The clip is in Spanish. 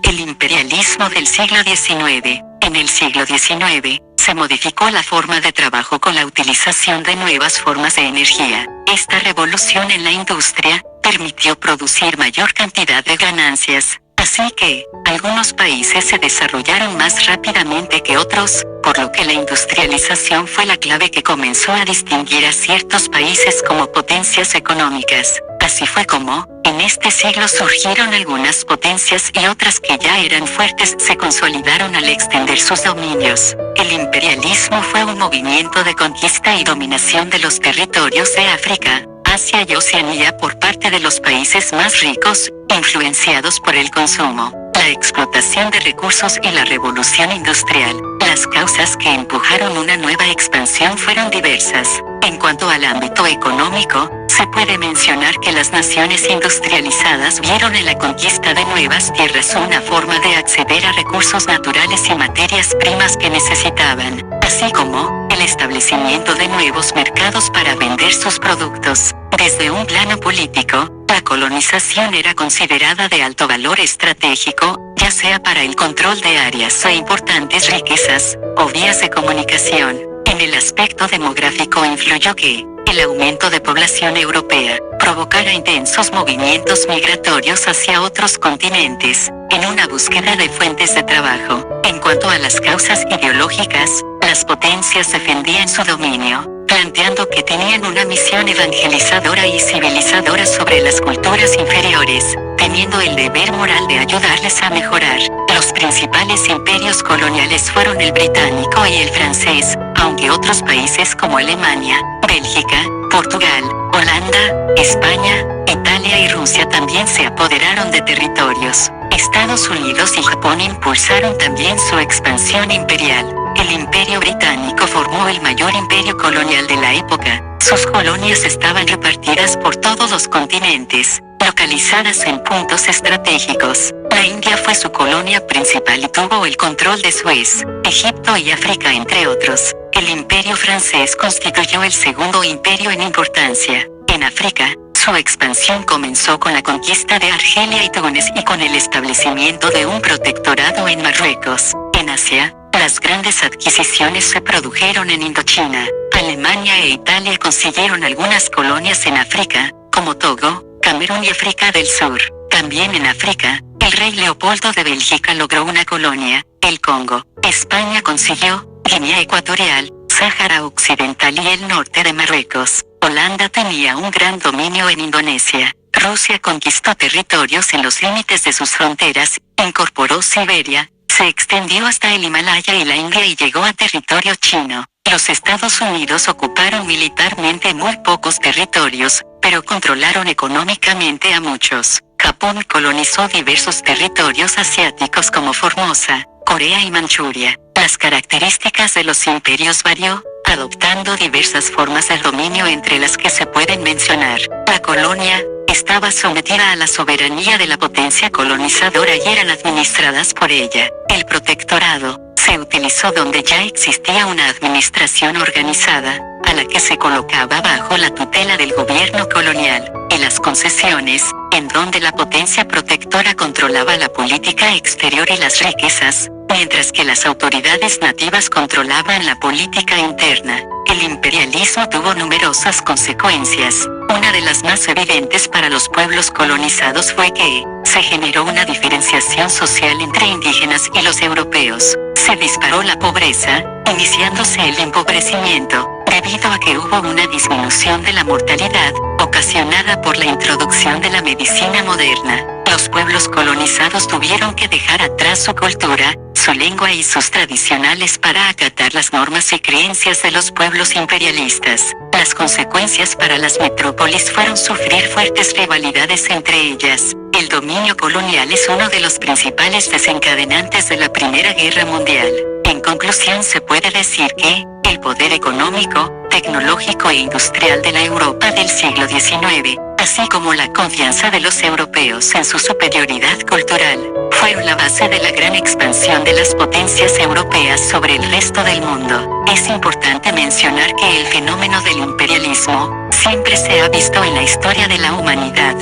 El imperialismo del siglo XIX. En el siglo XIX, se modificó la forma de trabajo con la utilización de nuevas formas de energía. Esta revolución en la industria permitió producir mayor cantidad de ganancias, así que algunos países se desarrollaron más rápidamente que otros, por lo que la industrialización fue la clave que comenzó a distinguir a ciertos países como potencias económicas. Así fue como, en este siglo surgieron algunas potencias y otras que ya eran fuertes se consolidaron al extender sus dominios. El imperialismo fue un movimiento de conquista y dominación de los territorios de África, Asia y Oceanía por parte de los países más ricos, influenciados por el consumo, la explotación de recursos y la revolución industrial. Las causas que empujaron una nueva expansión fueron diversas. En cuanto al ámbito económico, se puede mencionar que las naciones industrializadas vieron en la conquista de nuevas tierras una forma de acceder a recursos naturales y materias primas que necesitaban, así como el establecimiento de nuevos mercados para vender sus productos. Desde un plano político, la colonización era considerada de alto valor estratégico, ya sea para el control de áreas e importantes riquezas, o vías de comunicación. En el aspecto demográfico influyó que el aumento de población europea provocara intensos movimientos migratorios hacia otros continentes, en una búsqueda de fuentes de trabajo. En cuanto a las causas ideológicas, las potencias defendían su dominio, planteando que tenían una misión evangelizadora y civilizadora sobre las culturas inferiores, teniendo el deber moral de ayudarles a mejorar. Los principales imperios coloniales fueron el británico y el francés, aunque otros países como Alemania, Bélgica, Portugal, Holanda, España, Italia y Rusia también se apoderaron de territorios. Estados Unidos y Japón impulsaron también su expansión imperial. El Imperio Británico formó el mayor imperio colonial de la época. Sus colonias estaban repartidas por todos los continentes, localizadas en puntos estratégicos. La India fue su colonia principal y tuvo el control de Suez, Egipto y África entre otros. El Imperio francés constituyó el segundo imperio en importancia. En África, su expansión comenzó con la conquista de Argelia y Túnez y con el establecimiento de un protectorado en Marruecos. En Asia, las grandes adquisiciones se produjeron en Indochina. Alemania e Italia consiguieron algunas colonias en África, como Togo, Camerún y África del Sur. También en África, el rey Leopoldo de Bélgica logró una colonia, el Congo. España consiguió Guinea Ecuatorial, Sáhara Occidental y el norte de Marruecos. Holanda tenía un gran dominio en Indonesia. Rusia conquistó territorios en los límites de sus fronteras, incorporó Siberia, se extendió hasta el Himalaya y la India y llegó a territorio chino. Los Estados Unidos ocuparon militarmente muy pocos territorios, pero controlaron económicamente a muchos. Japón colonizó diversos territorios asiáticos como Formosa, Corea y Manchuria. Las características de los imperios varió, adoptando diversas formas de dominio entre las que se pueden mencionar. La colonia estaba sometida a la soberanía de la potencia colonizadora y eran administradas por ella. El protectorado se utilizó donde ya existía una administración organizada, a la que se colocaba bajo la tutela del gobierno colonial, y las concesiones, en donde la potencia protectora controlaba la política exterior y las riquezas, mientras que las autoridades nativas controlaban la política interna. El imperialismo tuvo numerosas consecuencias. Una de las más evidentes para los pueblos colonizados fue que se generó una diferenciación social entre indígenas y los europeos. Se disparó la pobreza, iniciándose el empobrecimiento, debido a que hubo una disminución de la mortalidad, ocasionada por la introducción de la medicina moderna. Los pueblos colonizados tuvieron que dejar atrás su cultura, su lengua y sus tradicionales para acatar las normas y creencias de los pueblos imperialistas. Las consecuencias para las metrópolis fueron sufrir fuertes rivalidades entre ellas. El dominio colonial es uno de los principales desencadenantes de la Primera Guerra Mundial. En conclusión, se puede decir que el poder económico, tecnológico e industrial de la Europa del siglo XIX, así como la confianza de los europeos en su superioridad cultural, fueron la base de la gran expansión de las potencias europeas sobre el resto del mundo. Es importante mencionar que el fenómeno del imperialismo siempre se ha visto en la historia de la humanidad.